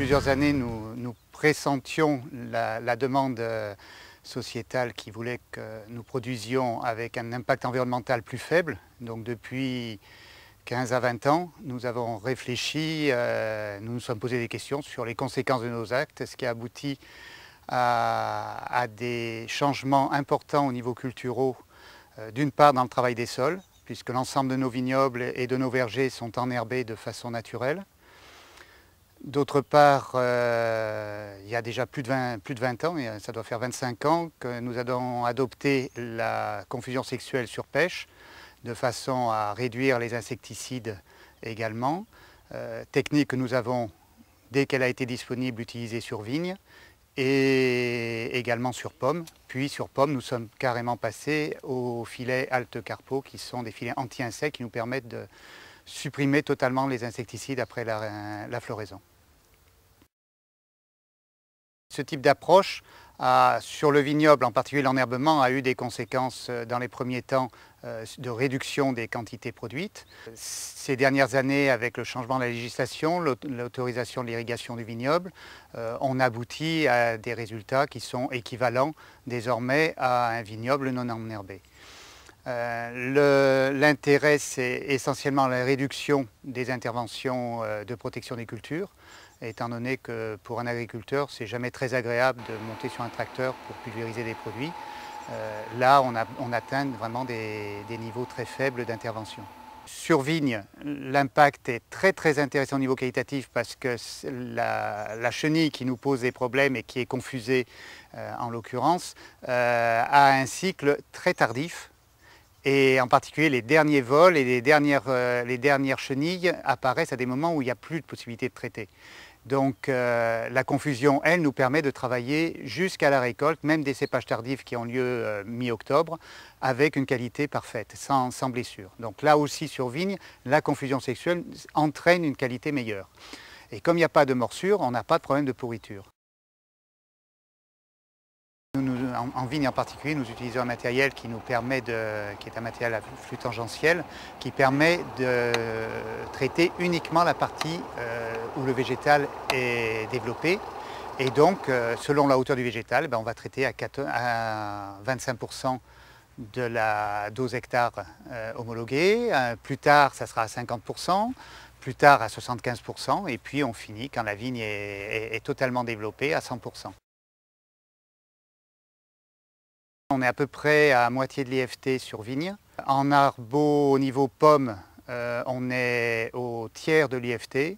plusieurs années, nous pressentions la demande sociétale qui voulait que nous produisions avec un impact environnemental plus faible. Donc depuis 15 à 20 ans, nous avons réfléchi, nous nous sommes posé des questions sur les conséquences de nos actes, ce qui a abouti à des changements importants au niveau culturel, d'une part dans le travail des sols, puisque l'ensemble de nos vignobles et de nos vergers sont enherbés de façon naturelle. D'autre part, il y a déjà plus de 20 ans, et ça doit faire 25 ans, que nous avons adopté la confusion sexuelle sur pêche, de façon à réduire les insecticides également. Technique que nous avons, dès qu'elle a été disponible, utilisée sur vigne et également sur pommes. Puis sur pommes, nous sommes carrément passés aux filets Halte Carpo, qui sont des filets anti-insectes qui nous permettent de supprimer totalement les insecticides après la floraison. Ce type d'approche sur le vignoble, en particulier l'enherbement, a eu des conséquences dans les premiers temps de réduction des quantités produites. Ces dernières années, avec le changement de la législation, l'autorisation de l'irrigation du vignoble, on aboutit à des résultats qui sont équivalents désormais à un vignoble non enherbé. L'intérêt, c'est essentiellement la réduction des interventions de protection des cultures, étant donné que pour un agriculteur, c'est jamais très agréable de monter sur un tracteur pour pulvériser des produits. Là, on atteint vraiment des niveaux très faibles d'intervention. Sur vigne, l'impact est très intéressant au niveau qualitatif parce que la chenille qui nous pose des problèmes et qui est confusée en l'occurrence a un cycle très tardif. Et en particulier, les derniers vols et les dernières chenilles apparaissent à des moments où il n'y a plus de possibilité de traiter. Donc la confusion, elle, nous permet de travailler jusqu'à la récolte, même des cépages tardifs qui ont lieu mi-octobre, avec une qualité parfaite, sans blessure. Donc là aussi, sur vigne, la confusion sexuelle entraîne une qualité meilleure. Et comme il n'y a pas de morsure, on n'a pas de problème de pourriture. En vigne en particulier, nous utilisons un matériel qui nous permet qui est un matériel à flux tangentiel, qui permet de traiter uniquement la partie où le végétal est développé. Et donc, selon la hauteur du végétal, on va traiter à 25% de la dose hectare homologuée. Plus tard, ça sera à 50%. Plus tard, à 75%. Et puis, on finit quand la vigne est totalement développée à 100%. On est à peu près à moitié de l'IFT sur vigne. En arbo, au niveau pomme, on est au tiers de l'IFT.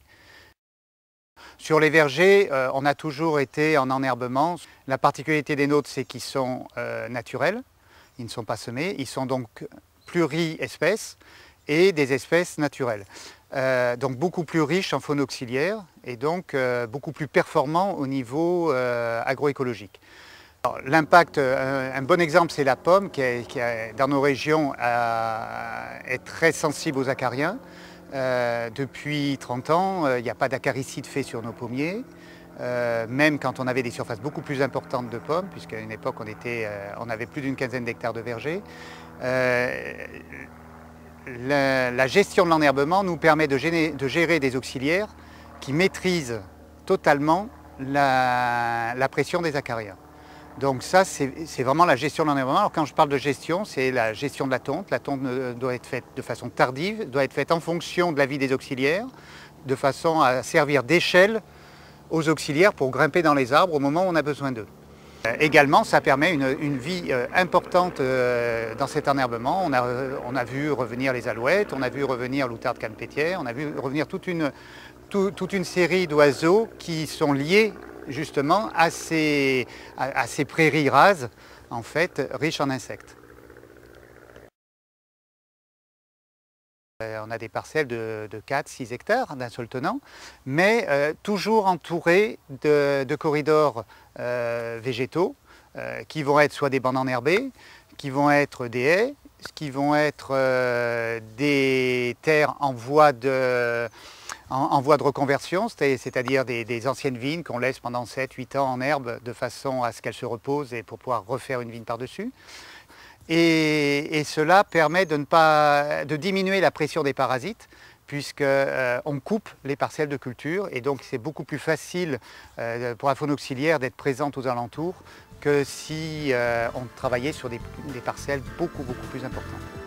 Sur les vergers, on a toujours été en enherbement. La particularité des nôtres, c'est qu'ils sont naturels, ils ne sont pas semés, ils sont donc pluri-espèces et des espèces naturelles. Donc beaucoup plus riches en faune auxiliaire et donc beaucoup plus performants au niveau agroécologique. L'impact, un bon exemple, c'est la pomme qui dans nos régions est très sensible aux acariens. Depuis 30 ans, il n'y a pas d'acaricide fait sur nos pommiers, même quand on avait des surfaces beaucoup plus importantes de pommes, puisqu'à une époque on avait plus d'une quinzaine d'hectares de vergers. La gestion de l'enherbement nous permet de gérer des auxiliaires qui maîtrisent totalement la pression des acariens. Donc ça, c'est vraiment la gestion de l'enherbement. Alors quand je parle de gestion, c'est la gestion de la tonte. La tonte doit être faite de façon tardive, doit être faite en fonction de la vie des auxiliaires, de façon à servir d'échelle aux auxiliaires pour grimper dans les arbres au moment où on a besoin d'eux. Également, ça permet une vie importante dans cet enherbement. On a vu revenir les alouettes, on a vu revenir l'outarde canepétière, on a vu revenir toute une série d'oiseaux qui sont liés justement à ces prairies rases, en fait, riches en insectes. On a des parcelles de 4-6 hectares d'un seul tenant, mais toujours entourées de corridors végétaux qui vont être soit des bandes enherbées, qui vont être des haies, qui vont être des terres en voie de reconversion, c'est-à-dire des anciennes vignes qu'on laisse pendant 7-8 ans en herbe de façon à ce qu'elles se reposent et pour pouvoir refaire une vigne par-dessus. Et cela permet de diminuer la pression des parasites, puisqu'on coupe les parcelles de culture et donc c'est beaucoup plus facile pour la faune auxiliaire d'être présente aux alentours que si on travaillait sur des parcelles beaucoup plus importantes.